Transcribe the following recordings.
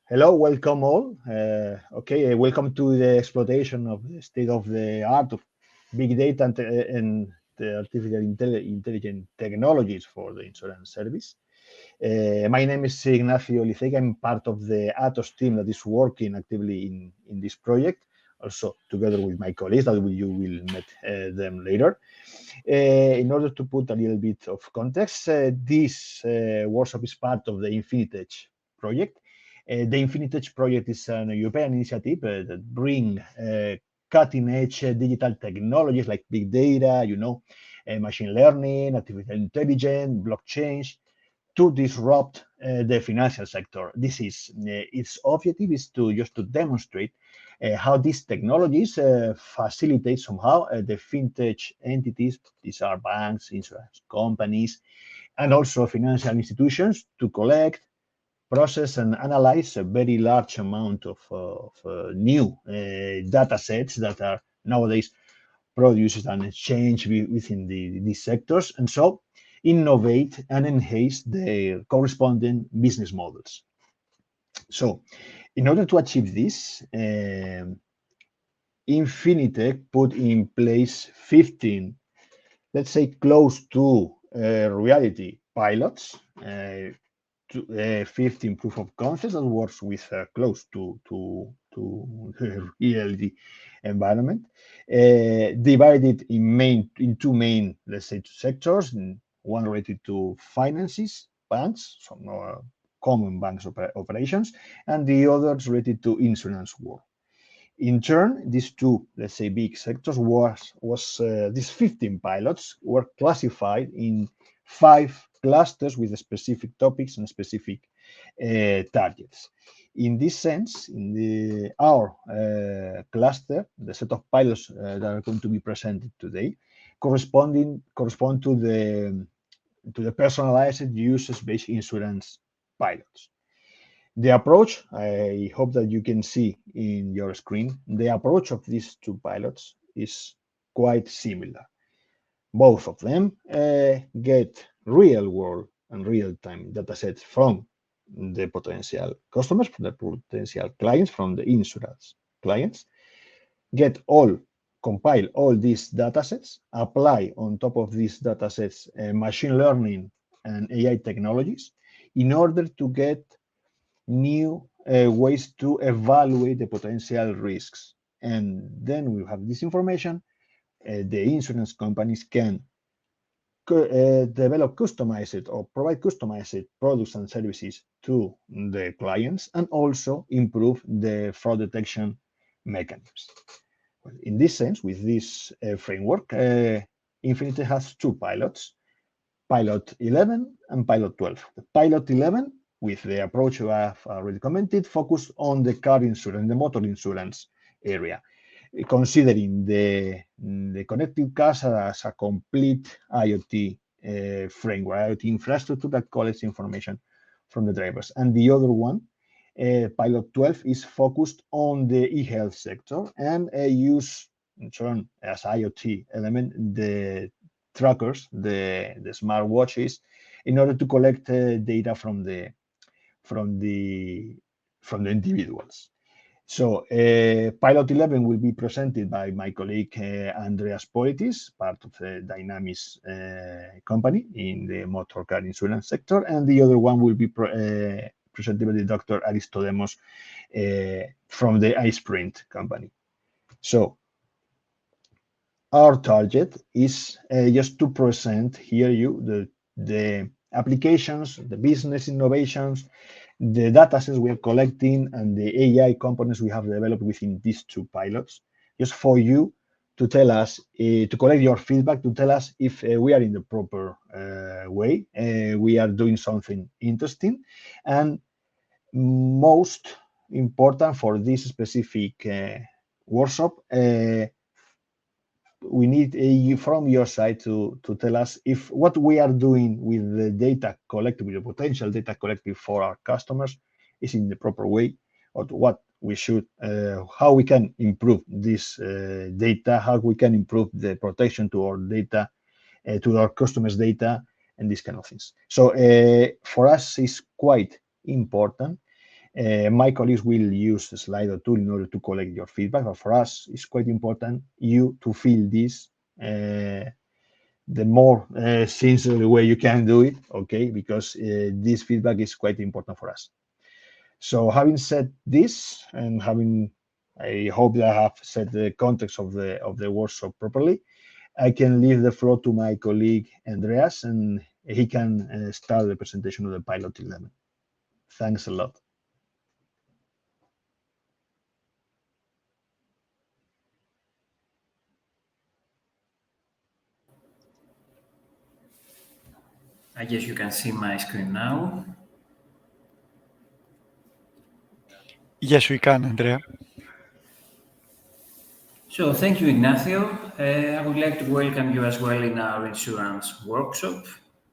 Hello, welcome all. Welcome to the exploitation of the state of the art of big data and the artificial intelligent technologies for the insurance service. My name is Ignacio Licega. I'm part of the Atos team that is working actively in this project, also together with my colleagues that you will meet them later. In order to put a little bit of context, this workshop is part of the Infinitech project. The Infinitech project is an European initiative that bring cutting-edge digital technologies like big data, machine learning, artificial intelligence, blockchain, to disrupt the financial sector. This is its objective is to just to demonstrate how these technologies facilitate somehow the fintech entities. These are banks, insurance companies, and also financial institutions to collect, process, and analyze a very large amount of new data sets that are nowadays produced and exchanged within these sectors. And so innovate and enhance their corresponding business models. So, in order to achieve this, Infinitech put in place 15, let's say, close to reality pilots, 15 proof of concepts that works with close to reality environment, divided in two main, let's say, sectors. One related to finances, banks, some common banks operations, and the others related to insurance world. In turn, these two, let's say, big sectors these 15 pilots were classified in 5 clusters with specific topics and specific targets. In this sense, in our cluster, the set of pilots that are going to be presented today correspond to the personalized usage-based insurance pilots. The approach, I hope that you can see in your screen, the approach of these two pilots is quite similar. Both of them get real world and real time data sets from the potential customers, from the potential clients, from the insurance clients, compile all these data sets, apply on top of these data sets machine learning and AI technologies in order to get new ways to evaluate the potential risks. And then we have this information. The insurance companies can develop customized or provide customized products and services to the clients and also improve the fraud detection mechanisms. Well, in this sense, with this framework, Infinity has two pilots, Pilot 11 and Pilot 12. The Pilot 11, with the approach I have already commented, focused on the car insurance, the motor insurance area, considering the connected cars as a complete IoT framework, IoT infrastructure that collects information from the drivers. And the other one, Pilot 12, is focused on the e-health sector and use, in turn, as IoT element, the trackers, the smart watches, in order to collect data from the individuals. So Pilot 11 will be presented by my colleague Andreas Politis, part of the Dynamis company in the motor car insurance sector, and the other one will be presented by the Dr. Aristodemos from the iSprint company. So our target is just to present here the applications, the business innovations, the data sets we are collecting, and the AI components we have developed within these two pilots, just for you to tell us, to collect your feedback, to tell us if we are in the proper way, we are doing something interesting, and most important for this specific workshop, we need from your side to tell us if what we are doing with the data collected, with the potential data collected for our customers, is in the proper way, or what we should, how we can improve this data, how we can improve the protection to our data, to our customers' data, and these kind of things. So for us, it's quite important My colleagues will use the Slido tool in order to collect your feedback, but for us, it's quite important you to fill this the more sincere way you can do it, okay? Because this feedback is quite important for us. So having said this, and I hope that I have set the context of the workshop properly, I can leave the floor to my colleague Andreas, and he can start the presentation of the pilot 11. Thanks a lot. I guess you can see my screen now. Yes, we can, Andrea. So thank you, Ignacio. I would like to welcome you as well in our insurance workshop.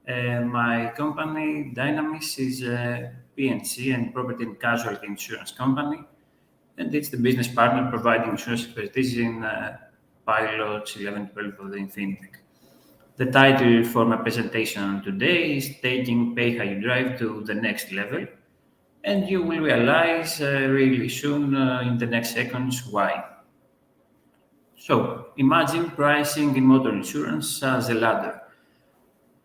My company, Dynamis, is a PNC and property and casualty insurance company, and it's the business partner providing insurance expertise in pilots 11, 12 of the FinTech. The title for my presentation today is Taking Pay How You Drive to the Next Level, and you will realize really soon in the next seconds why. So imagine pricing in motor insurance as a ladder.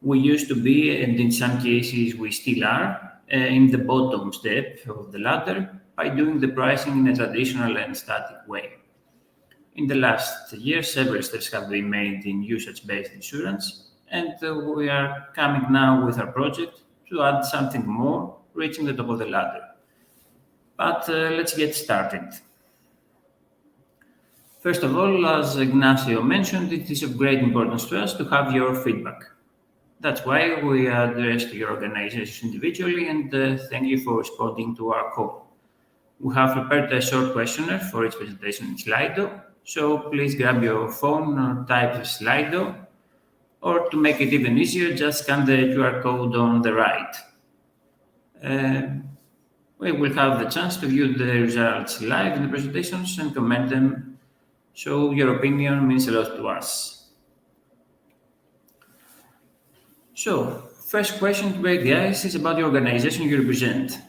We used to be, and in some cases we still are, in the bottom step of the ladder by doing the pricing in a traditional and static way. In the last year, several steps have been made in usage-based insurance, and we are coming now with our project to add something more, reaching the top of the ladder. But let's get started. First of all, as Ignacio mentioned, it is of great importance to us to have your feedback. That's why we addressed your organization individually, and thank you for responding to our call. We have prepared a short questionnaire for each presentation in Slido, so please grab your phone or type Slido, or to make it even easier, just scan the QR code on the right. We will have the chance to view the results live in the presentations and comment them, so your opinion means a lot to us. So, first question today, guys, is about the organization you represent.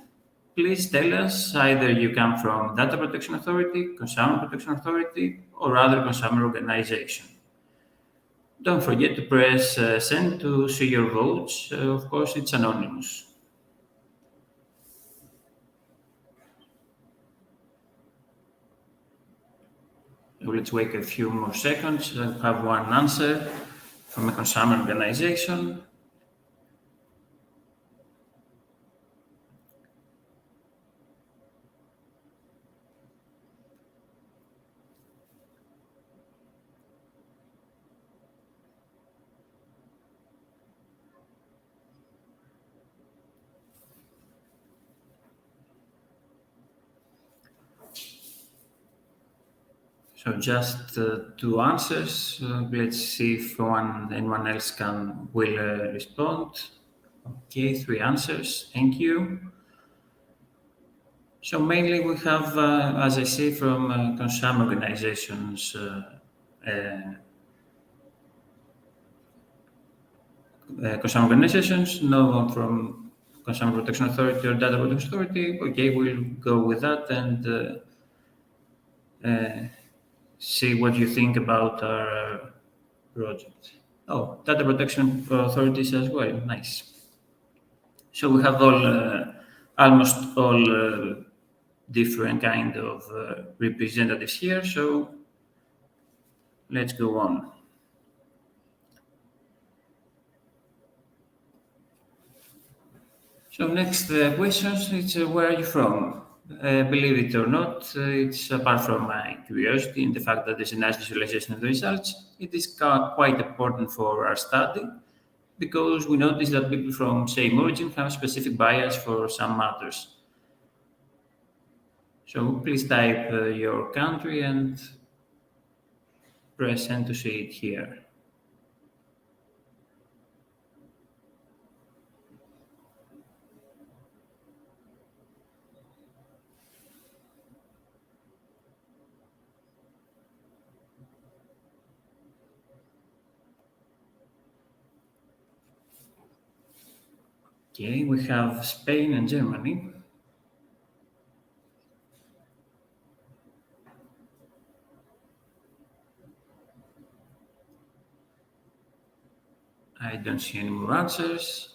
Please tell us either you come from Data Protection Authority, Consumer Protection Authority, or other consumer organization. Don't forget to press send to see your votes. Of course, it's anonymous. So let's wait a few more seconds and have one answer from a consumer organization. So just two answers. Let's see if anyone else will respond. Okay, three answers. Thank you. So mainly we have, as I say, from consumer organizations, no one from Consumer Protection Authority or Data Protection Authority. Okay, we'll go with that and see what you think about our project. Oh, Data Protection Authorities as well. Nice. So we have almost all different kind of representatives here. So let's go on. So next questions, it's where are you from? Believe it or not, it's apart from my curiosity and the fact that there's a nice visualization of the results, it is quite important for our study because we notice that people from same origin have specific bias for some matters. So please type your country and press send to see it here. Okay, we have Spain and Germany. I don't see any more answers.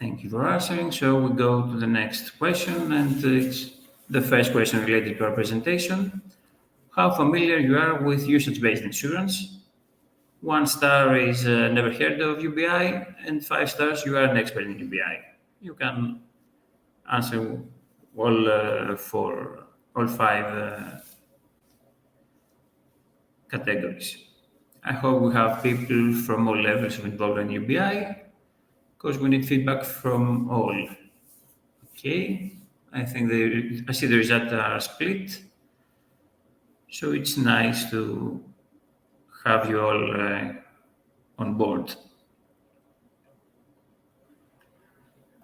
Thank you for answering. So we go to the next question, and it's the first question related to our presentation. How familiar you are with usage-based insurance? 1 star is never heard of UBI, and 5 stars you are an expert in UBI. You can answer all for all 5 categories. I hope we have people from all levels of involvement in UBI, because we need feedback from all. Okay, I think I see the results are split, so it's nice to have you all on board.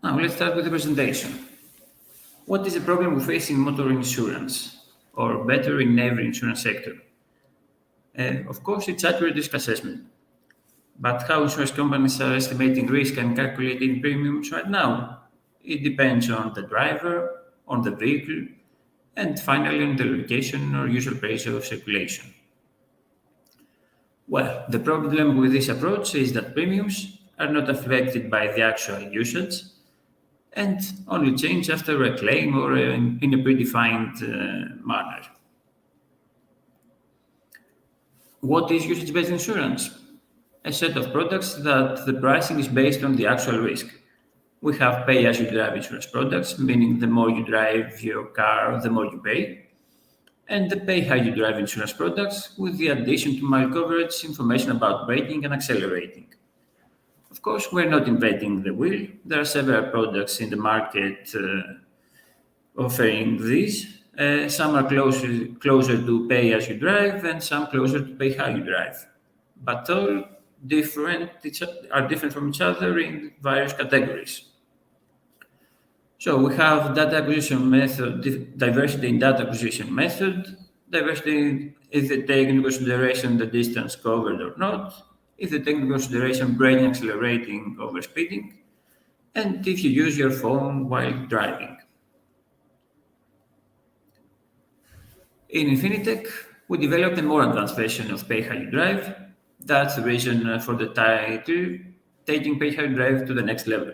Now let's start with the presentation. What is the problem we face in motor insurance, or better in every insurance sector? Of course, it's accurate risk assessment. But how insurance companies are estimating risk and calculating premiums right now? It depends on the driver, on the vehicle, and finally on the location or usual place of circulation. Well, the problem with this approach is that premiums are not affected by the actual usage and only change after a claim or in a predefined manner. What is usage-based insurance? A set of products that the pricing is based on the actual risk. We have pay-as-you-drive insurance products, meaning the more you drive your car, the more you pay. And the pay-how-you-drive insurance products with the addition to mile coverage information about braking and accelerating. Of course, we're not inventing the wheel. There are several products in the market offering these. Some are closer to pay-as-you-drive and some closer to pay-how-you-drive. But all are different from each other in various categories. So we have data acquisition method, diversity in data acquisition method. Diversity if they take into consideration the distance covered or not, if they take into consideration braking, accelerating, over speeding, and if you use your phone while driving. In Infinitec, we developed a more advanced version of pay-how-you-drive. That's the reason for the title, taking pay-how-you-drive to the next level.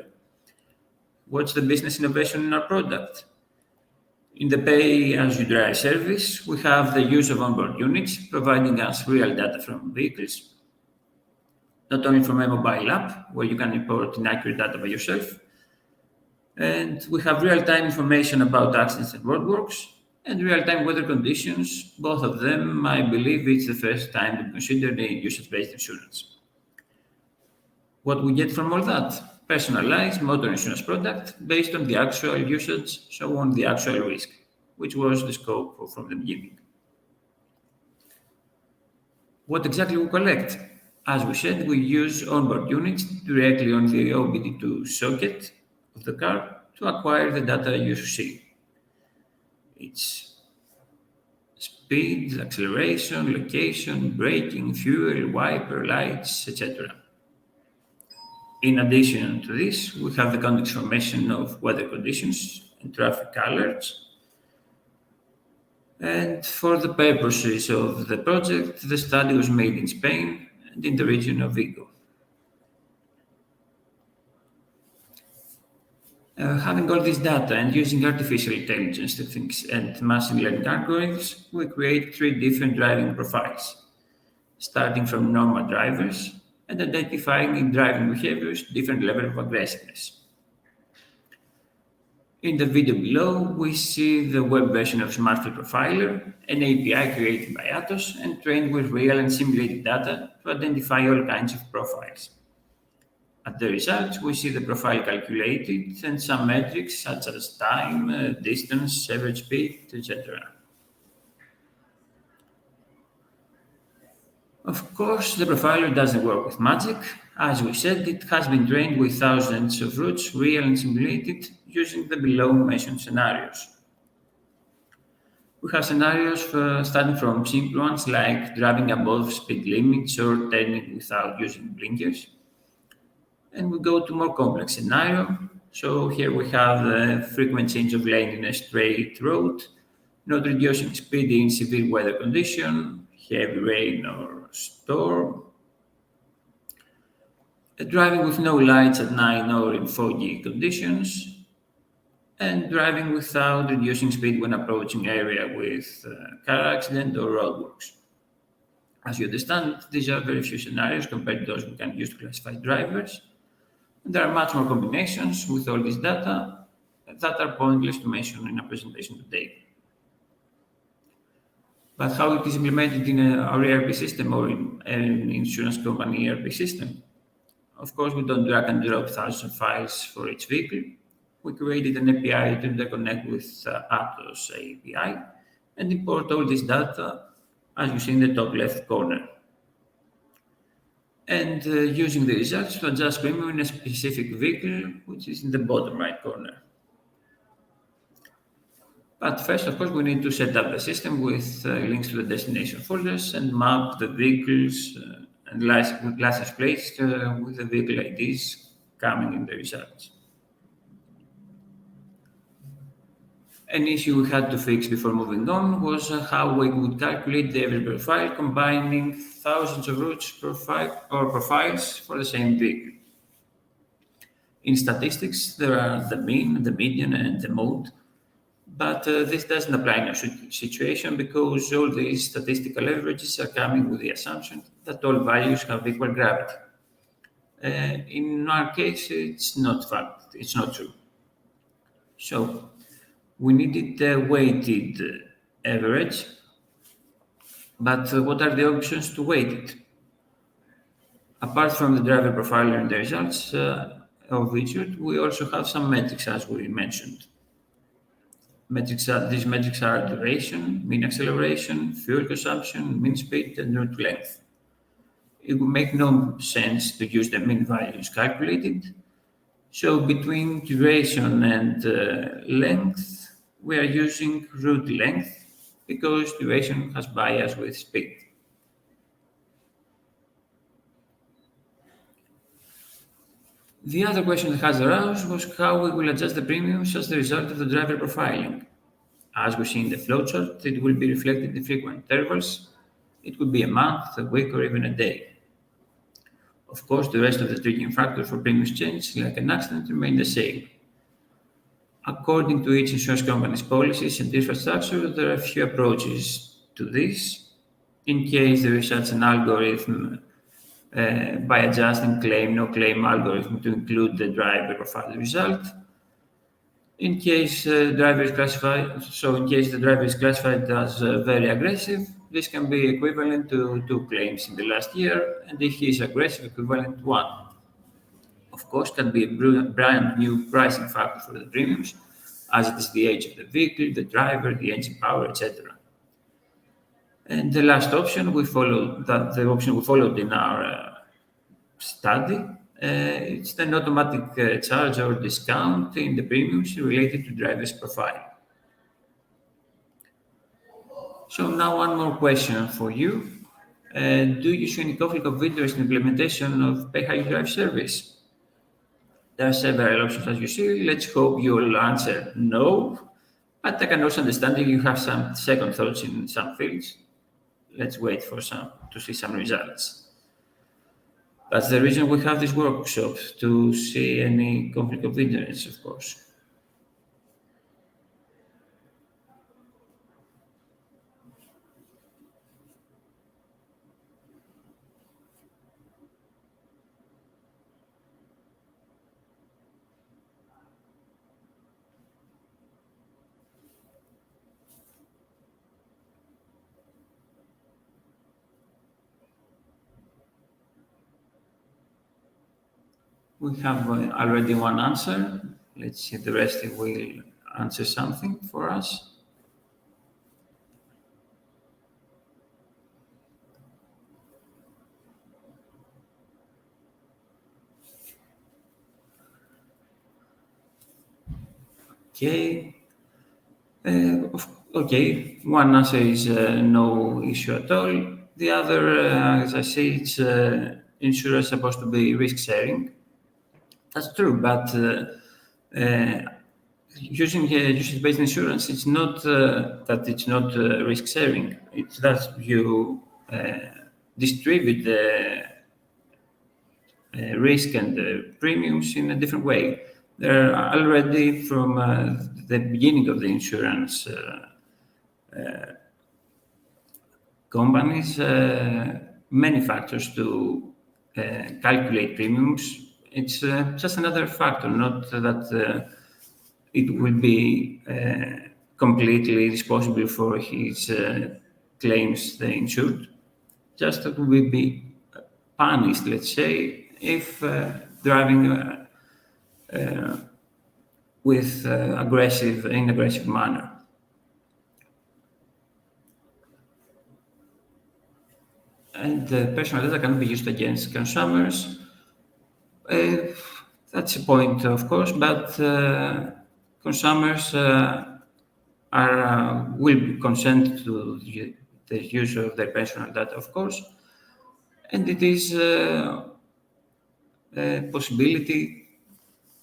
What's the business innovation in our product? In the pay-as-you-drive service, we have the use of onboard units, providing us real data from vehicles, not only from a mobile app, where you can import inaccurate data by yourself, and we have real-time information about accidents and roadworks, and real-time weather conditions. Both of them, I believe it's the first time to consider the usage-based insurance. What we get from all that? Personalized motor insurance product based on the actual usage, so on the actual risk, which was the scope from the beginning. What exactly we collect? As we said, we use onboard units directly on the OBD2 socket of the car to acquire the data you see. It's speed, acceleration, location, braking, fuel, wiper, lights, etc. In addition to this, we have the context information of weather conditions and traffic alerts. And for the purposes of the project, the study was made in Spain and in the region of Vigo. Having all this data and using artificial intelligence techniques and machine learning algorithms, we create 3 different driving profiles, starting from normal drivers and identifying in driving behaviors different levels of aggressiveness. In the video below, we see the web version of SmartFit Profiler, an API created by Atos and trained with real and simulated data to identify all kinds of profiles. At the results, we see the profile calculated and some metrics such as time, distance, average speed, etc. Of course, the profiler doesn't work with magic. As we said, it has been trained with thousands of routes, real and simulated, using the below-mentioned scenarios. We have scenarios starting from simple ones like driving above speed limits or turning without using blinkers. And we go to more complex scenario, So here we have the frequent change of lane in a straight road, not reducing speed in severe weather condition, heavy rain or storm, driving with no lights at night or in foggy conditions, and driving without reducing speed when approaching area with car accident or roadworks. As you understand, these are very few scenarios compared to those we can use to classify drivers. And there are much more combinations with all this data that are pointless to mention in a presentation today. But how it is implemented in our ERP system or in an insurance company ERP system? Of course, we don't drag and drop thousands of files for each vehicle. We created an API to interconnect with Atos API and import all this data, as you see in the top left corner. And using the results to adjust premium in a specific vehicle, which is in the bottom right corner. But first, of course, we need to set up the system with links to the destination folders and map the vehicles and license plates with the vehicle IDs coming in the results. An issue we had to fix before moving on was how we would calculate the average profile combining thousands of routes profiles for the same vehicle. In statistics, there are the mean, the median, and the mode, but this doesn't apply in our situation because all these statistical averages are coming with the assumption that all values have equal gravity. In our case, it's not fact, it's not true. So we needed a weighted average, but what are the options to weight it? Apart from the driver profiler and the results of each route, we also have some metrics, as we mentioned. These metrics are duration, mean acceleration, fuel consumption, mean speed, and route length. It would make no sense to use the mean values calculated. So between duration and length, we are using route length because duration has bias with speed. The other question that has arose was how we will adjust the premiums as the result of the driver profiling. As we see in the flowchart, it will be reflected in frequent intervals. It could be a month, a week, or even a day. Of course, the rest of the triggering factors for premiums change, like an accident, remain the same. According to each insurance company's policies and infrastructure, there are a few approaches to this. In case there is such an algorithm, by adjusting claim, no claim algorithm to include the driver profile result. In case the driver is classified as very aggressive, this can be equivalent to 2 claims in the last year, and if he is aggressive, equivalent to 1. Of course, can be a brand new pricing factor for the premiums, as it is the age of the vehicle, the driver, the engine power, etc. And the last option the option we followed in our study, it's an automatic charge or discount in the premiums related to driver's profile. So now one more question for you. Do you see any conflict of interest in implementation of pay how you drive service? There are several options as you see. Let's hope you'll answer no, but I can also understand if you have some second thoughts in some fields. Let's wait to see some results. That's the reason we have this workshop, to see any conflict of interest, of course. We have already one answer. Let's see if the rest will answer something for us. Okay. Okay, one answer is no issue at all. The other, as I say, it's insurance supposed to be risk sharing. That's true, but Using usage-based insurance, it's not that it's not risk sharing. It's that you distribute the risk and the premiums in a different way. There are already from the beginning of the insurance companies many factors to calculate premiums. It's just another factor, not that it will be completely responsible for his claims, the insured. Just that will be punished, let's say, if driving with in aggressive manner. And personal data can be used against consumers. That's a point, of course, but consumers will consent to the use of their personal data, of course, and it is a possibility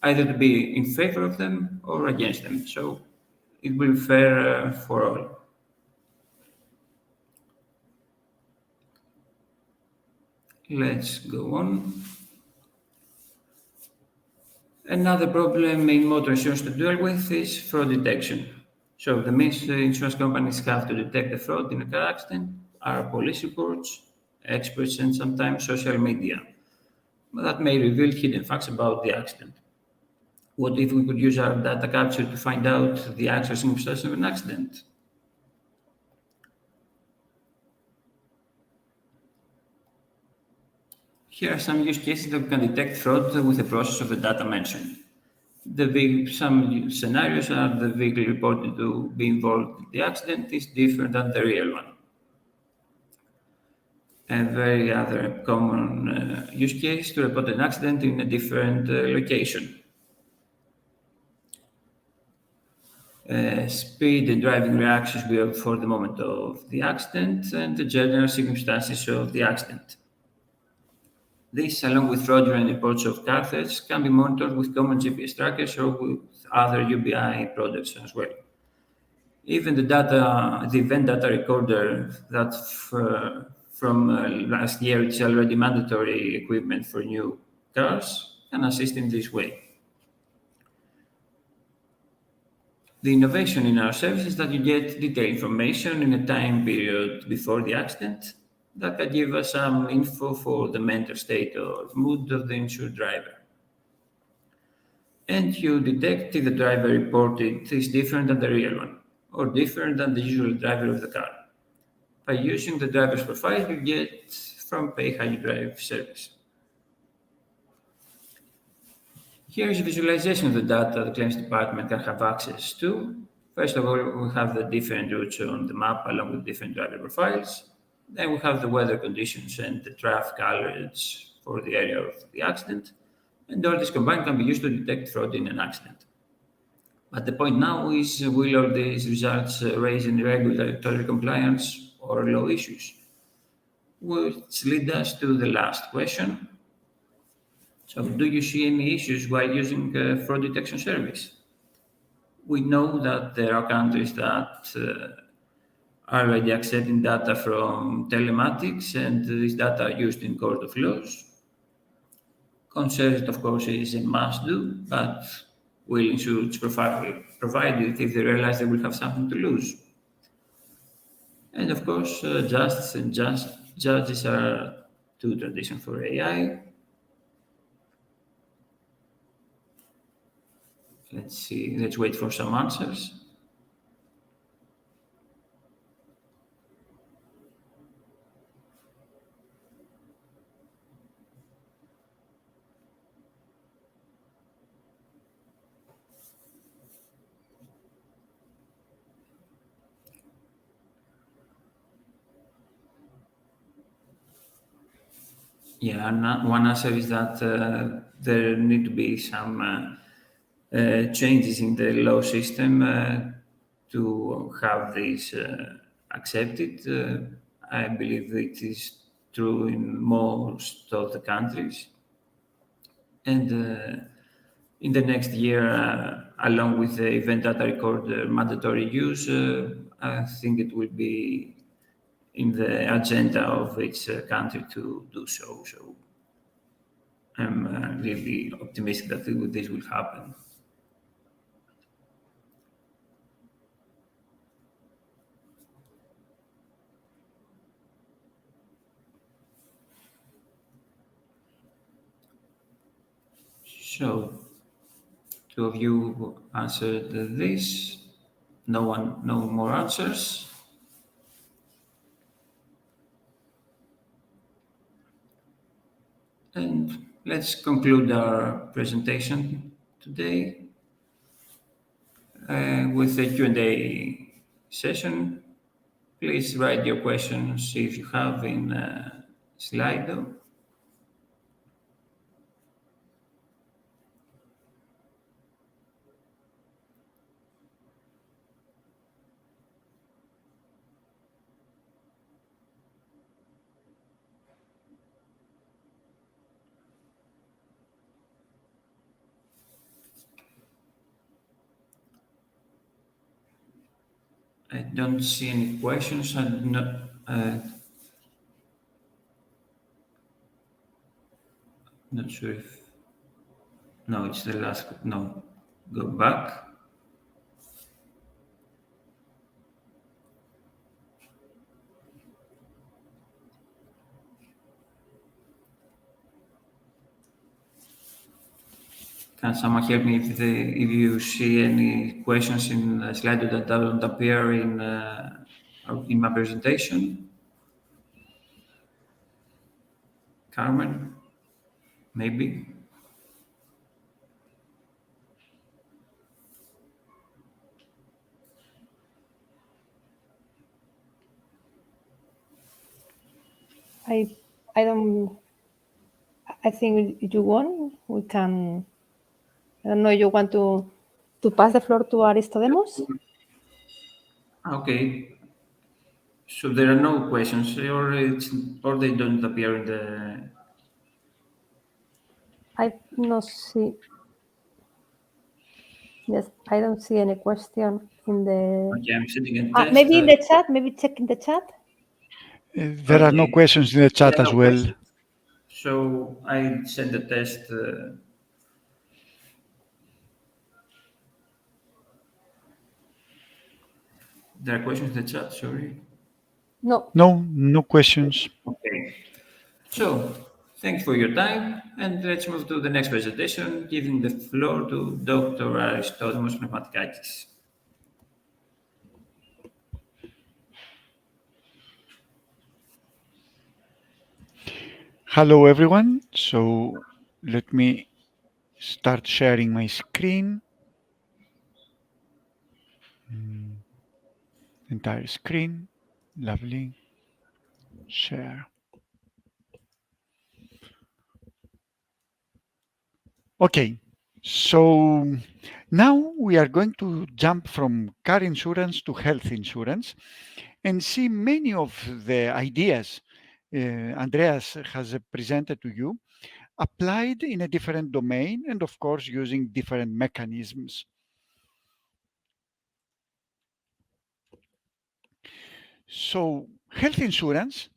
either to be in favor of them or against them. So it will be fair for all. Let's go on. Another problem in motor insurance to deal with is fraud detection. So the means insurance companies have to detect the fraud in a car accident are police reports, experts, and sometimes social media. But that may reveal hidden facts about the accident. What if we could use our data capture to find out the actual circumstances of an accident? Here are some use cases that we can detect fraud with the process of the data mentioned. Some scenarios are the vehicle reported to be involved in the accident is different than the real one. A very other common use case to report an accident in a different location. Speed and driving reactions before the moment of the accident and the general circumstances of the accident. This, along with fraudulent reports of car thefts, can be monitored with common GPS trackers or with other UBI products as well. Even the event data recorder that from last year, it's already mandatory equipment for new cars, can assist in this way. The innovation in our service is that you get detailed information in a time period before the accident that can give us some info for the mental state or mood of the insured driver. And you detect if the driver reported is different than the real one or different than the usual driver of the car. By using the driver's profile, you get from Pay How You Drive service. Here is a visualization of the data the claims department can have access to. First of all, we have the different routes on the map along with different driver profiles. Then we have the weather conditions and the traffic alerts for the area of the accident. And all this combined can be used to detect fraud in an accident. But the point now is, will all these results raise any regulatory compliance or law issues? Which leads us to the last question. So, do you see any issues while using fraud detection service? We know that there are countries that are already accepting data from telematics, and this data are used in court of laws. Consent, of course, is a must-do, but will insurers provide it if they realize they will have something to lose? And of course, justice and judges are two traditions for AI. Let's see, let's wait for some answers. Yeah, one answer is that there need to be some changes in the law system to have this accepted. I believe it is true in most of the countries. And in the next year, along with the event data recorder mandatory use, I think it will be in the agenda of each country to do so. So I'm really optimistic that this will happen. So, two of you answered this. No one, no more answers. And let's conclude our presentation today with a Q&A session. Please write your questions if you have in Slido. I don't see any questions. I'm not sure if... No, it's the last... No, go back. Can someone help me if you see any questions in Slido that don't appear in my presentation? Carmen, maybe? I don't. I think you won. We can. I don't know. You want to pass the floor to Aristodemos? Okay. So there are no questions, or they don't appear in the... I no see. Yes, I don't see any question in the. Okay, I'm sitting in test. Maybe in the chat. Maybe check in the chat. There are no Okay. questions in the chat There are as no well. questions. So I send the test. There are questions in the chat, sorry. No. No questions. Okay. So thanks for your time, and let's move to the next presentation, giving the floor to Dr. Aristotemus Pneumatikakis. Hello everyone. So let me start sharing my screen. Entire screen. Lovely. Share. Okay. So now we are going to jump from car insurance to health insurance and see many of the ideas Andreas has presented to you applied in a different domain and of course using different mechanisms. So health insurance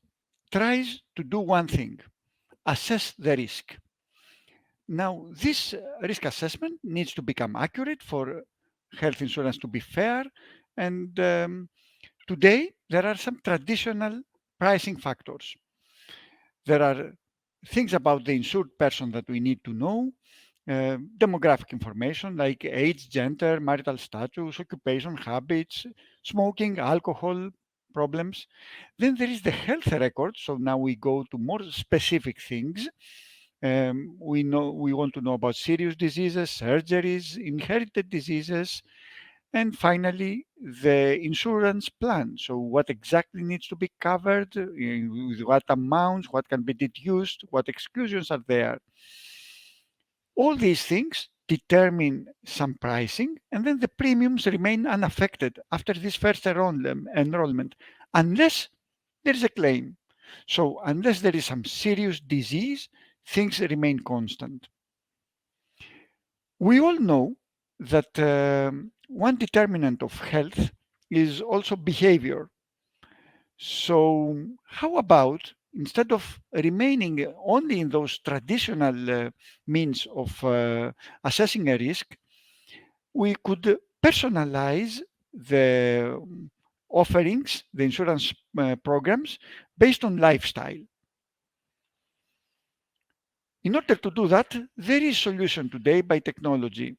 tries to do one thing, assess the risk. Now, this risk assessment needs to become accurate for health insurance to be fair. And today, there are some traditional pricing factors. There are things about the insured person that we need to know, demographic information like age, gender, marital status, occupation, habits, smoking, alcohol problems. Then there is the health record. So now we go to more specific things. We want to know about serious diseases, surgeries, inherited diseases, and finally the insurance plan. So what exactly needs to be covered, with what amounts, what can be deduced, what exclusions are there. All these things determine some pricing, and then the premiums remain unaffected after this first enrollment, unless there is a claim. So unless there is some serious disease, things remain constant. We all know that one determinant of health is also behavior. So, how about instead of remaining only in those traditional means of assessing a risk, we could personalize the offerings, the insurance programs based on lifestyle. In order to do that, there is solution today by technology.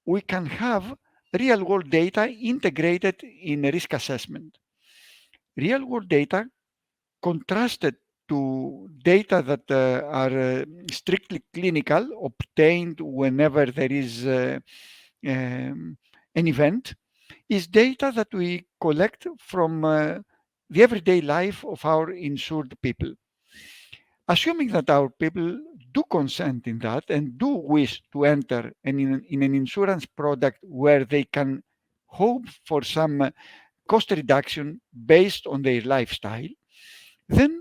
We can have real world data integrated in risk assessment. Real world data contrasted to data that are strictly clinical, obtained whenever there is an event, is data that we collect from the everyday life of our insured people. Assuming that our people do consent in that and do wish to enter in an insurance product where they can hope for some cost reduction based on their lifestyle, then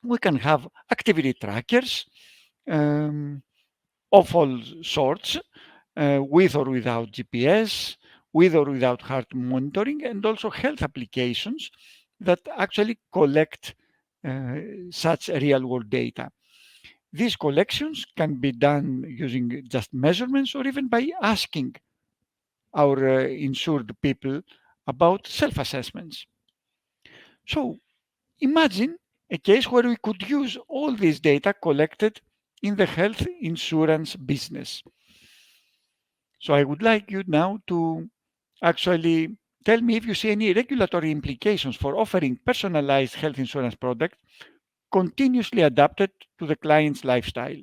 we can have activity trackers um, of all sorts, with or without GPS, with or without heart monitoring, and also health applications that actually collect such real world data. These collections can be done using just measurements or even by asking our insured people about self assessments. So imagine a case where we could use all this data collected in the health insurance business. So I would like you now to actually tell me if you see any regulatory implications for offering personalized health insurance products continuously adapted to the client's lifestyle.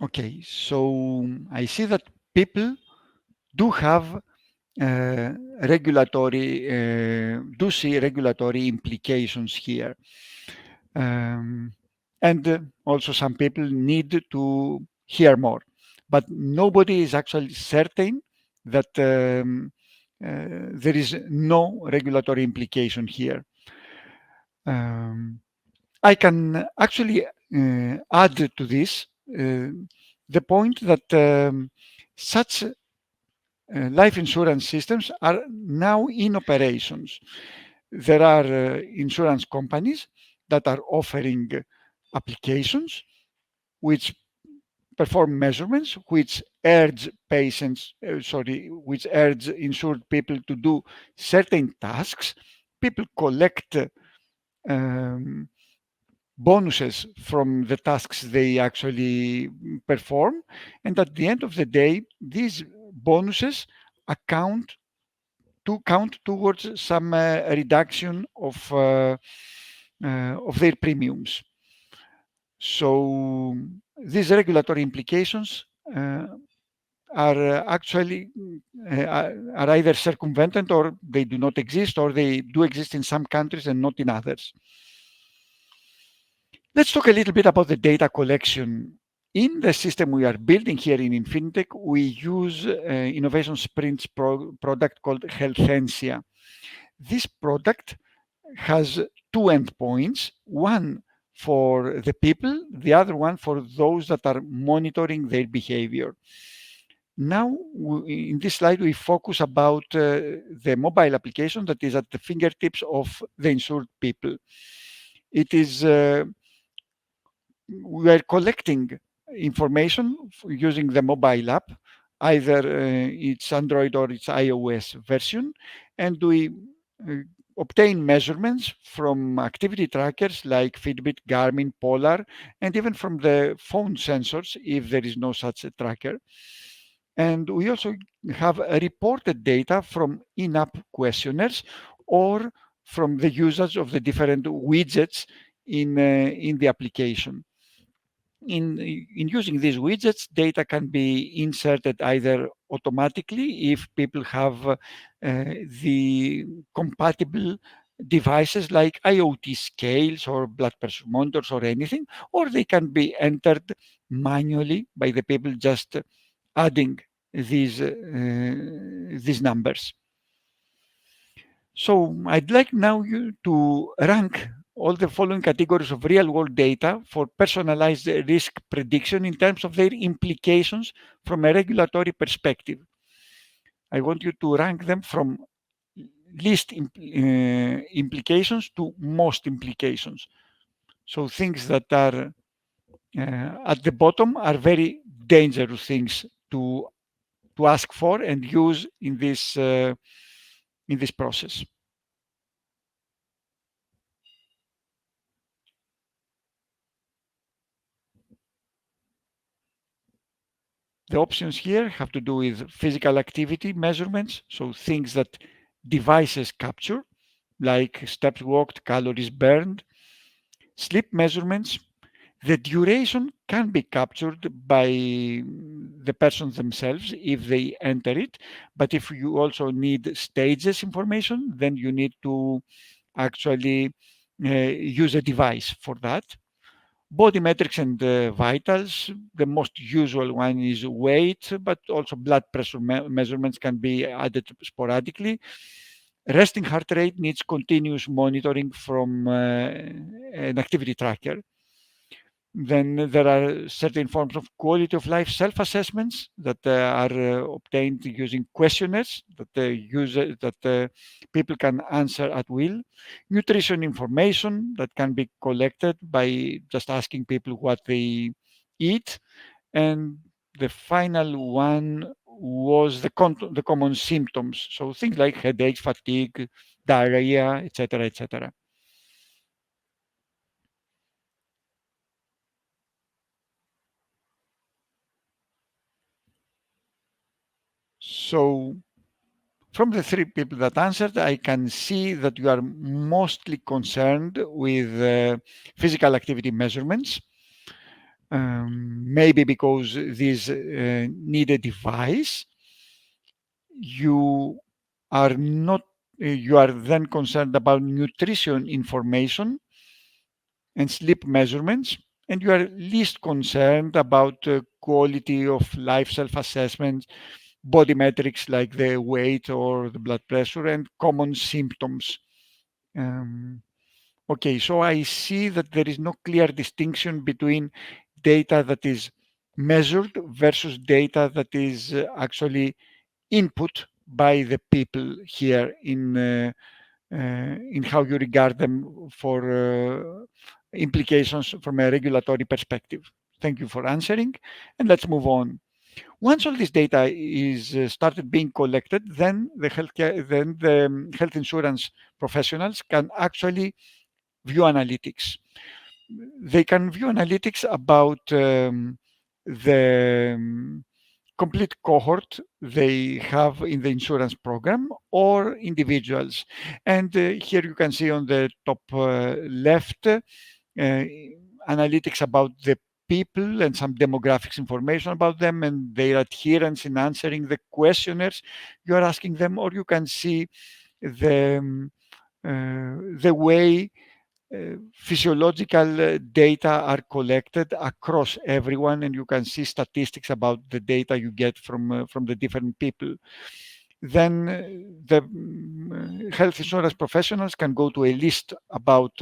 Okay, so I see that people do have do see regulatory implications here. Um, and also some people need to hear more. But nobody is actually certain that there is no regulatory implication here. I can actually add to this the point that such life insurance systems are now in operations. There are insurance companies that are offering applications which perform measurements, which urge which urge insured people to do certain tasks. People collect um, bonuses from the tasks they actually perform, and at the end of the day, these bonuses account count towards some reduction of their premiums. So these regulatory implications are actually are either circumvented or they do not exist, or they do exist in some countries and not in others. Let's talk a little bit about the data collection. In the system we are building here in Infinitec, we use Innovation Sprint's product called Healthencia. This product has two endpoints, one for the people, the other one for those that are monitoring their behavior. Now, in this slide, we focus about the mobile application that is at the fingertips of the insured people. It is we are collecting information using the mobile app, either it's Android or it's iOS version, and we uh, obtain measurements from activity trackers like Fitbit, Garmin, Polar, and even from the phone sensors if there is no such a tracker. And we also have reported data from in-app questionnaires or from the usage of the different widgets in the application. In using these widgets, data can be inserted either automatically if people have the compatible devices like IoT scales or blood pressure monitors or anything, or they can be entered manually by the people just adding these numbers. So I'd like now you to rank all the following categories of real-world data for personalized risk prediction in terms of their implications from a regulatory perspective. I want you to rank them from least implications to most implications. So things that are at the bottom are very dangerous things to ask for and use in this process. The options here have to do with physical activity measurements, so things that devices capture, like steps walked, calories burned. Sleep measurements, the duration can be captured by the persons themselves if they enter it, but if you also need stages information, then you need to actually use a device for that. Body metrics and vitals, the most usual one is weight, but also blood pressure measurements can be added sporadically. Resting heart rate needs continuous monitoring from an activity tracker. Then there are certain forms of quality of life self-assessments that are obtained using questionnaires that people can answer at will. Nutrition information that can be collected by just asking people what they eat. And the final one was the common symptoms. So things like headache, fatigue, diarrhea, etc., etc. So from the three people that answered, I can see that you are mostly concerned with physical activity measurements. Maybe because these need a device. You are not. You are then concerned about nutrition information and sleep measurements, and you are least concerned about quality of life self-assessment, body metrics like the weight or the blood pressure, and common symptoms. Um, okay, so I see that there is no clear distinction between data that is measured versus data that is actually input by the people here in how you regard them for implications from a regulatory perspective. Thank you for answering, and let's move on. Once all this data is started being collected, then the health insurance professionals can actually view analytics. They can view analytics about the complete cohort they have in the insurance program or individuals. And here you can see on the top left analytics about the people and some demographics information about them and their adherence in answering the questionnaires you are asking them, or you can see the way physiological data are collected across everyone, and you can see statistics about the data you get from the different people. Then the health insurance professionals can go to a list about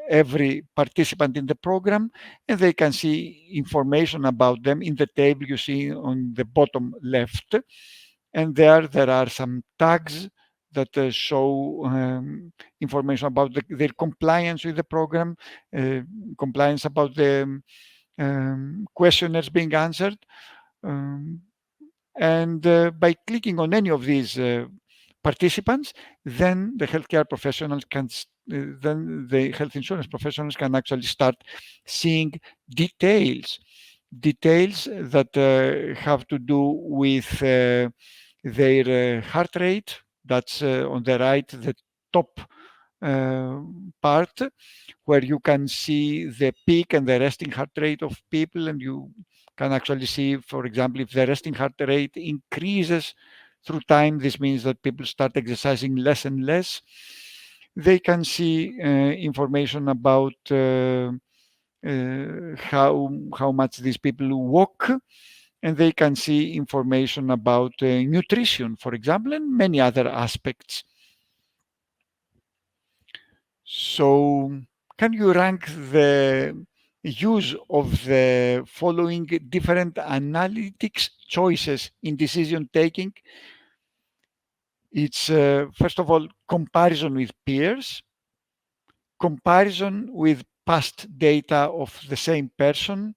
every participant in the program, and they can see information about them in the table you see on the bottom left. And there are some tags that show information about their compliance with the program, compliance about the questionnaires being answered. And by clicking on any of these participants, then the healthcare professionals can, then the health insurance professionals can actually start seeing details that have to do with their heart rate. That's on the right, the top part, where you can see the peak and the resting heart rate of people, and you can actually see, for example, if the resting heart rate increases through time, this means that people start exercising less and less. They can see information about how much these people walk, and they can see information about nutrition, for example, and many other aspects. So, can you rank the use of the following different analytics choices in decision taking? It's first of all comparison with peers, comparison with past data of the same person,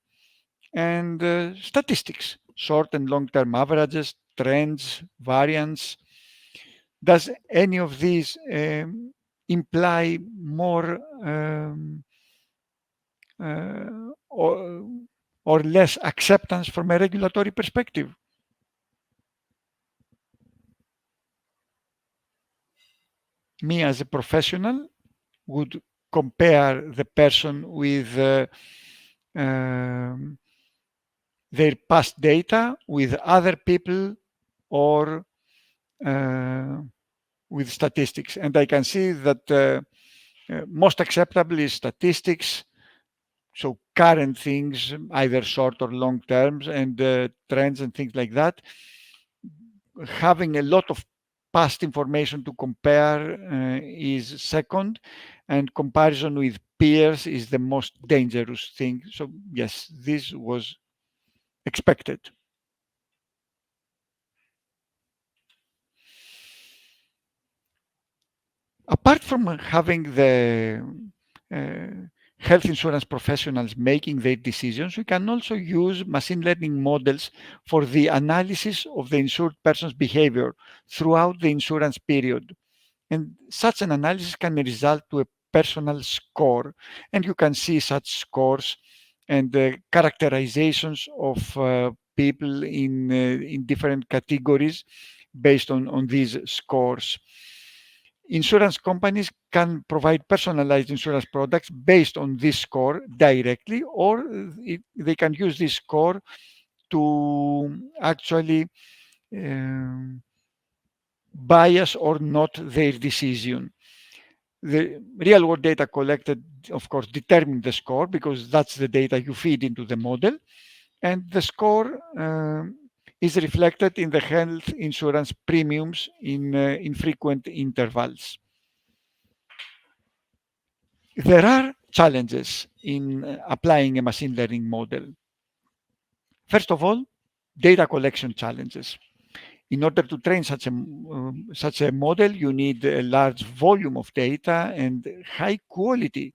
and statistics, short and long term averages, trends, variance. Does any of these imply more or, less acceptance from a regulatory perspective? Me as a professional would compare the person with their past data with other people or with statistics. And I can see that most acceptable is statistics, so current things, either short or long terms, and trends and things like that. Having a lot of past information to compare is second, and comparison with peers is the most dangerous thing. So yes, this was expected. Apart from having the health insurance professionals making their decisions, we can also use machine learning models for the analysis of the insured person's behavior throughout the insurance period. And such an analysis can result to a personal score. And you can see such scores and characterizations of people in different categories based on these scores. Insurance companies can provide personalized insurance products based on this score directly, or they can use this score to actually bias or not their decision. The real world data collected, of course, determine the score because that's the data you feed into the model. And the score is reflected in the health insurance premiums in frequent intervals. There are challenges in applying a machine learning model. First of all, data collection challenges. In order to train such a model, you need a large volume of data and high quality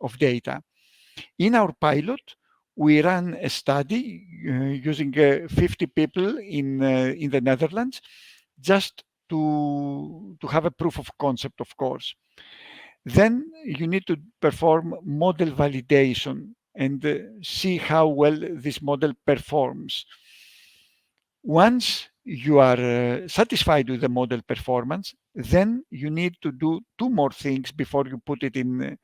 of data. In our pilot, we ran a study using 50 people in the Netherlands just to have a proof of concept, of course. Then you need to perform model validation and see how well this model performs. Once you are satisfied with the model performance, then you need to do two more things before you put it in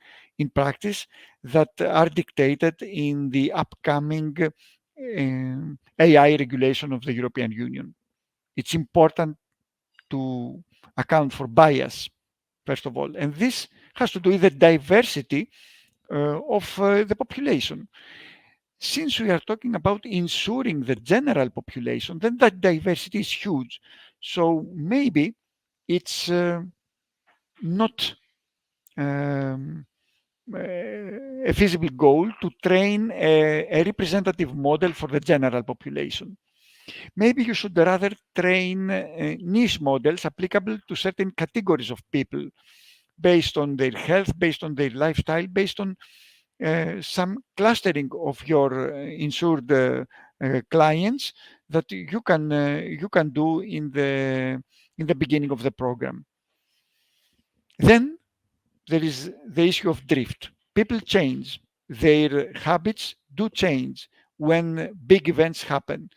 practice that are dictated in the upcoming AI regulation of the European Union. It's important to account for bias, first of all, and this has to do with the diversity of the population. Since we are talking about insuring the general population, then that diversity is huge. So maybe it's not a feasible goal to train a representative model for the general population. Maybe you should rather train niche models applicable to certain categories of people based on their health, based on their lifestyle, based on some clustering of your insured clients that you can do in the beginning of the program. Then there is the issue of drift. People change. Their habits do change when big events happen.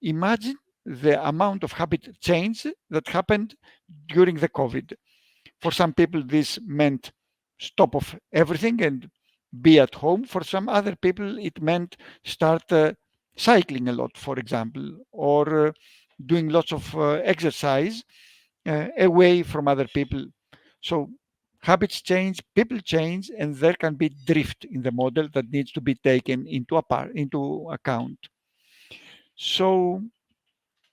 Imagine the amount of habit change that happened during the COVID. For some people, this meant stop of everything and be at home. For some other people, it meant start cycling a lot, for example, or doing lots of exercise away from other people. So habits change, people change, and there can be drift in the model that needs to be taken into account. So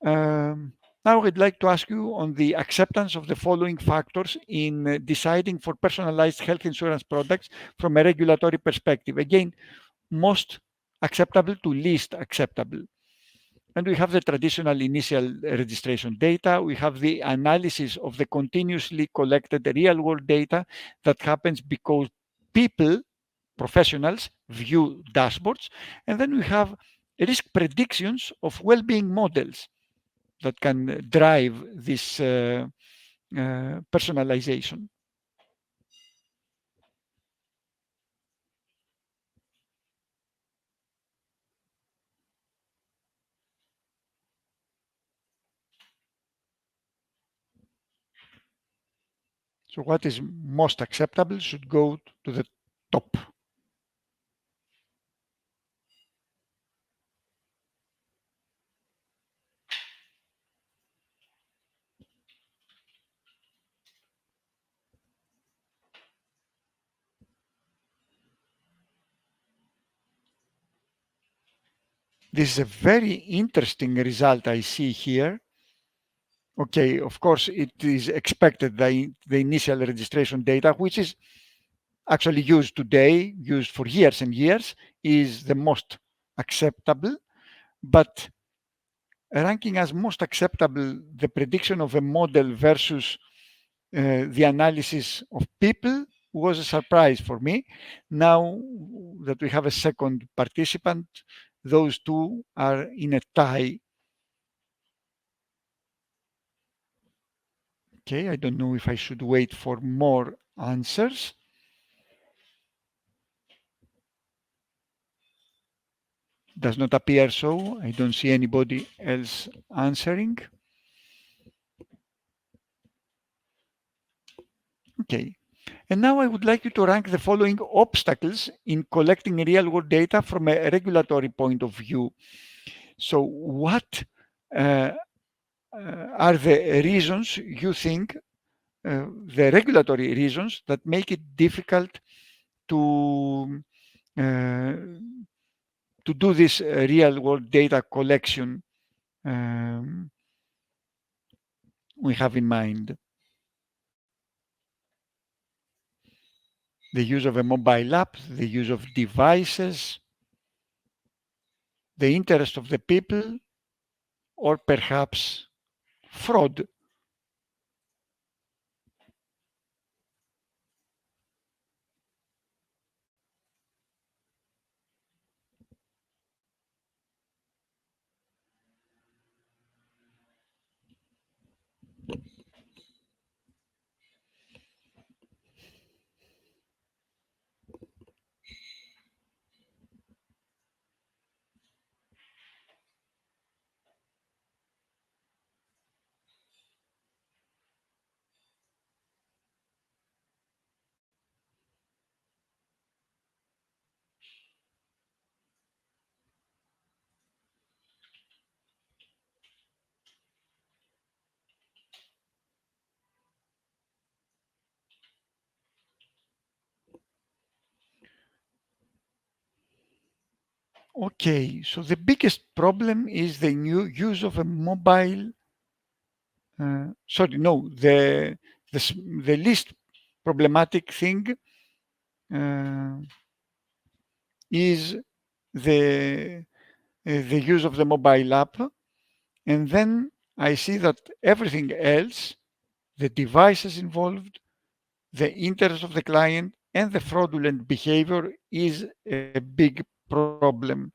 now I'd like to ask you on the acceptance of the following factors in deciding for personalized health insurance products from a regulatory perspective. Again, most acceptable to least acceptable. And we have the traditional initial registration data. We have the analysis of the continuously collected real world data that happens because people, professionals, view dashboards. And then we have risk predictions of well being models that can drive this personalization. So what is most acceptable should go to the top. This is a very interesting result I see here. Okay, of course, it is expected that the initial registration data, which is actually used today, used for years and years, is the most acceptable. But ranking as most acceptable the prediction of a model versus the analysis of people was a surprise for me. Now that we have a second participant, those two are in a tie. Okay, I don't know if I should wait for more answers. Does not appear so. I don't see anybody else answering. Okay. And now I would like you to rank the following obstacles in collecting real-world data from a regulatory point of view. So what are the reasons you think, the regulatory reasons that make it difficult to do this real-world data collection we have in mind? The use of a mobile app, the use of devices, the interest of the people, or perhaps fraud. Okay, so the biggest problem is the new use of a mobile. Sorry, no, the least problematic thing is the use of the mobile app, and then I see that everything else, the devices involved, the interest of the client, and the fraudulent behavior is a big problem.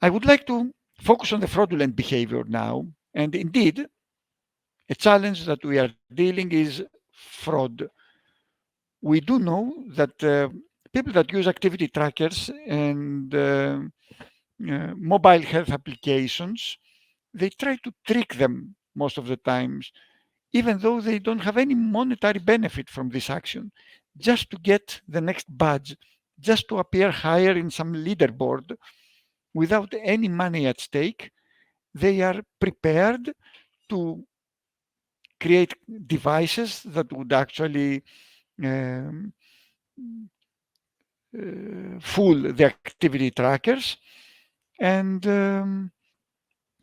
I would like to focus on the fraudulent behavior now. And indeed, a challenge that we are dealing is fraud. We do know that people that use activity trackers and mobile health applications, they try to trick them most of the times, even though they don't have any monetary benefit from this action, just to get the next badge, just to appear higher in some leaderboard without any money at stake. They are prepared to create devices that would actually um, fool the activity trackers, and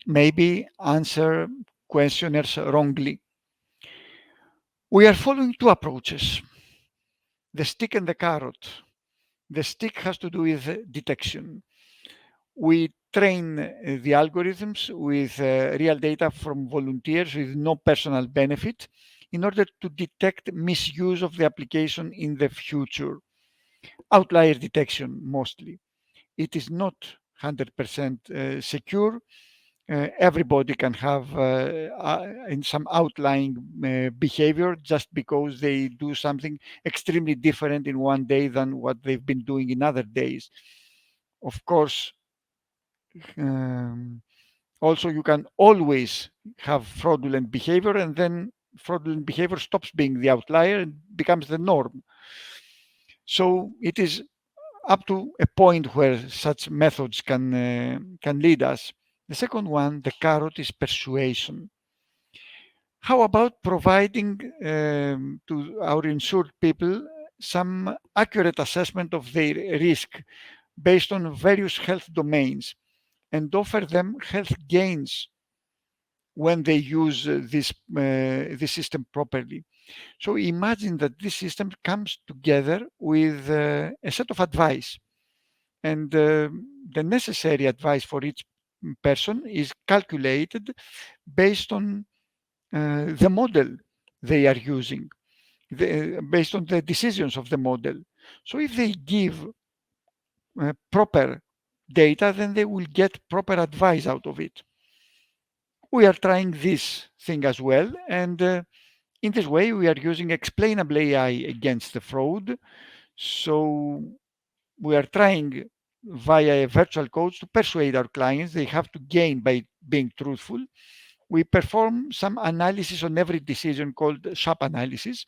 maybe answer questionnaires wrongly. We are following two approaches, the stick and the carrot. The stick has to do with detection. We train the algorithms with real data from volunteers with no personal benefit in order to detect misuse of the application in the future. Outlier detection mostly. It is not 100% secure. Everybody can have in some outlying behavior just because they do something extremely different in one day than what they've been doing in other days. Of course, um, also you can always have fraudulent behavior, and then fraudulent behavior stops being the outlier and becomes the norm. So it is up to a point where such methods can lead us. The second one, the carrot, is persuasion. How about providing to our insured people some accurate assessment of their risk based on various health domains and offer them health gains when they use this system properly? So imagine that this system comes together with a set of advice, and the necessary advice for each person is calculated based on the model they are using, based on the decisions of the model. So if they give proper data, then they will get proper advice out of it. We are trying this thing as well, and in this way we are using explainable AI against the fraud. So we are trying via a virtual coach to persuade our clients they have to gain by being truthful. We perform some analysis on every decision called SHAP analysis.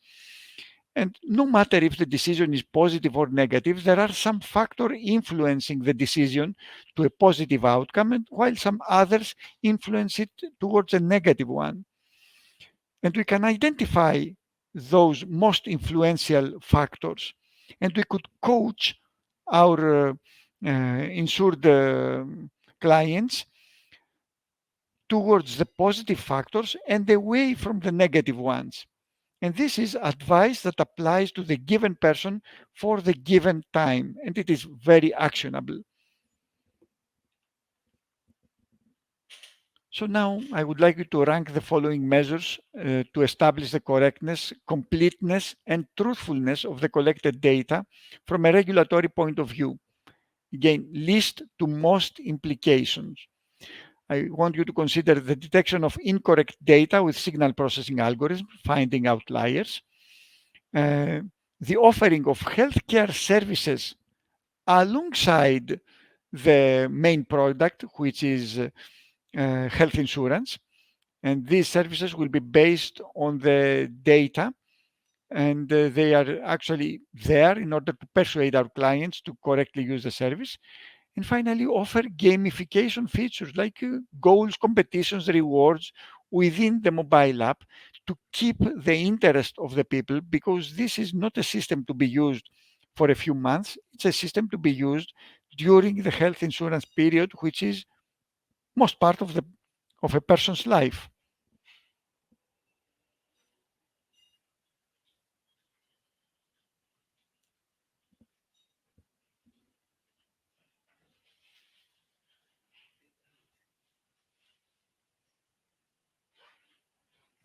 And no matter if the decision is positive or negative, there are some factor influencing the decision to a positive outcome, and while some others influence it towards a negative one. And we can identify those most influential factors, and we could coach our insured clients towards the positive factors and away from the negative ones. And this is advice that applies to the given person for the given time, and it is very actionable. So now I would like you to rank the following measures to establish the correctness, completeness, and truthfulness of the collected data from a regulatory point of view. Again, least to most implications. I want you to consider the detection of incorrect data with signal processing algorithms, finding outliers, the offering of healthcare services alongside the main product, which is health insurance. And these services will be based on the data, and they are actually there in order to persuade our clients to correctly use the service. And finally, offer gamification features like goals, competitions, rewards within the mobile app to keep the interest of the people, because this is not a system to be used for a few months. It's a system to be used during the health insurance period, which is most part of a person's life.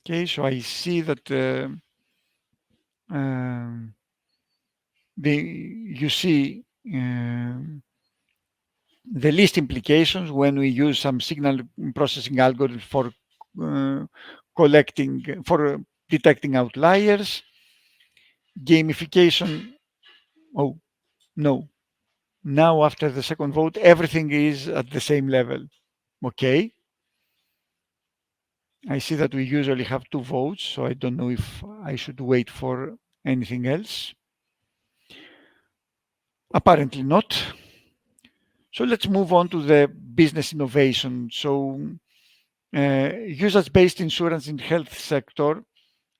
Okay, so I see that um, you see the least implications when we use some signal processing algorithm for detecting outliers. Gamification, oh no, now after the second vote everything is at the same level. Okay, I see that we usually have two votes, so I don't know if I should wait for anything else. Apparently not. So let's move on to the business innovation. So usage-based insurance in health sector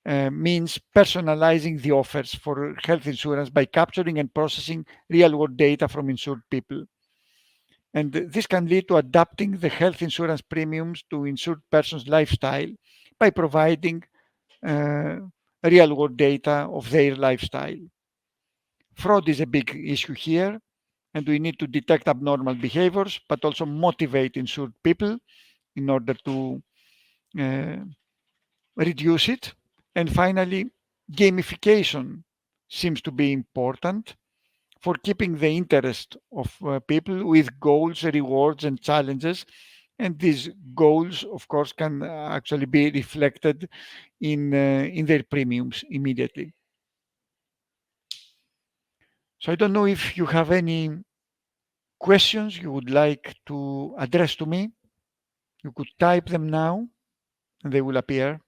means personalizing the offers for health insurance by capturing and processing real-world data from insured people. And this can lead to adapting the health insurance premiums to insured person's lifestyle by providing real-world data of their lifestyle. Fraud is a big issue here, and we need to detect abnormal behaviors, but also motivate insured people in order to reduce it. And finally, gamification seems to be important for keeping the interest of people with goals, rewards, and challenges. And these goals, of course, can actually be reflected in their premiums immediately. So I don't know if you have any questions you would like to address to me. You could type them now and they will appear.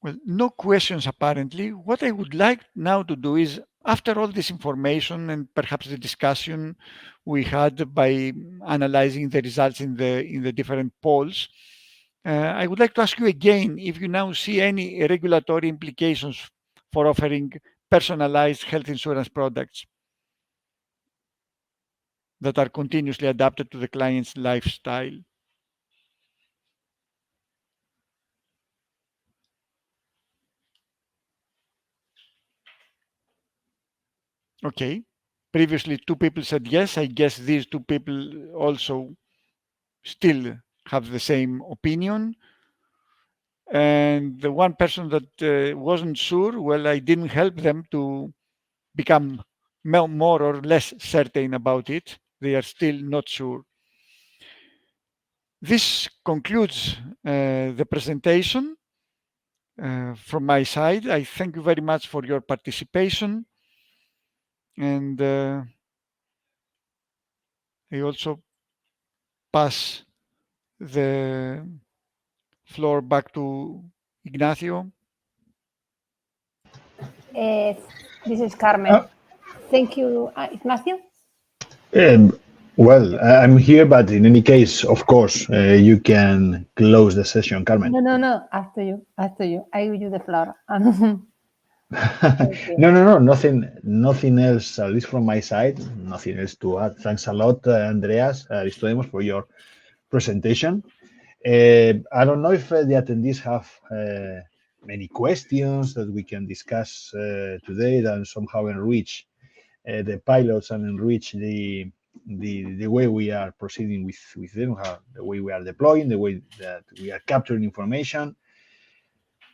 Well, no questions apparently. What I would like now to do is, after all this information and perhaps the discussion we had by analyzing the results in the different polls, I would like to ask you again if you now see any regulatory implications for offering personalized health insurance products that are continuously adapted to the client's lifestyle. Okay. Previously, two people said yes. I guess these two people also still have the same opinion. And the one person that wasn't sure, well, I didn't help them to become more or less certain about it. They are still not sure. This concludes the presentation from my side. I thank you very much for your participation. And I also pass the floor back to Ignacio. This is Carmen. Thank you, Ignacio. Well, I'm here, but in any case, of course, you can close the session, Carmen. No. After you. I give you the floor. No. Nothing else, at least from my side. Nothing else to add. Thanks a lot, Andreas, Aristodemos, for your presentation. I don't know if the attendees have many questions that we can discuss today that somehow enrich the pilots and enrich the way we are proceeding with them, the way we are deploying, the way that we are capturing information.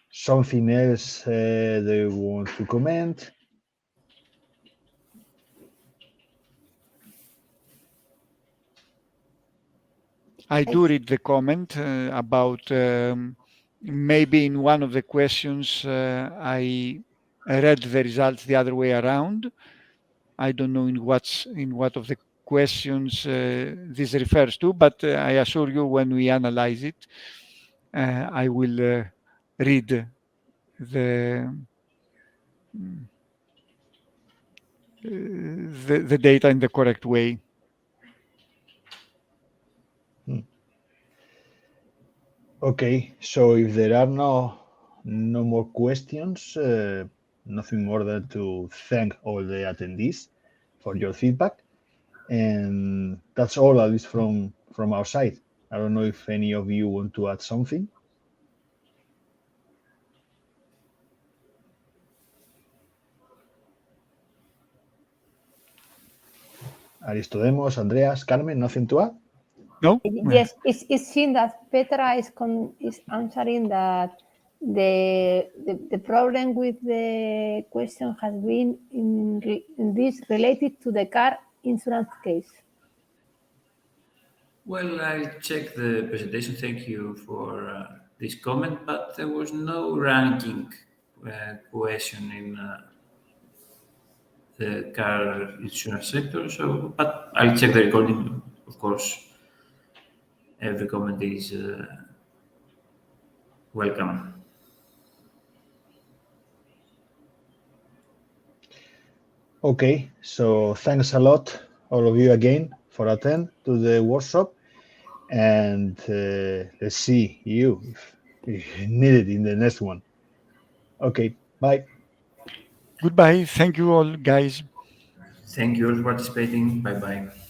Something else they want to comment? I do read the comment about maybe in one of the questions I read the results the other way around. I don't know in what of the questions this refers to, but I assure you when we analyze it, I will read the data in the correct way. Okay, so if there are no more questions, nothing more than to thank all the attendees for your feedback, and that's all, at least from our side. I don't know if any of you want to add something. Aristodemos, Andreas, Carmen, nothing to add? No? Yes, it's seen that Petra is answering that the problem with the question has been in this related to the car insurance case. Well, I'll check the presentation. Thank you for this comment, but there was no ranking question in the car insurance sector. So, but I'll check the recording, of course. Every comment is welcome. Okay, so thanks a lot, all of you again, for attend to the workshop, and let's see you if needed in the next one. Okay, bye. Goodbye. Thank you all, guys. Thank you all for participating. Bye bye.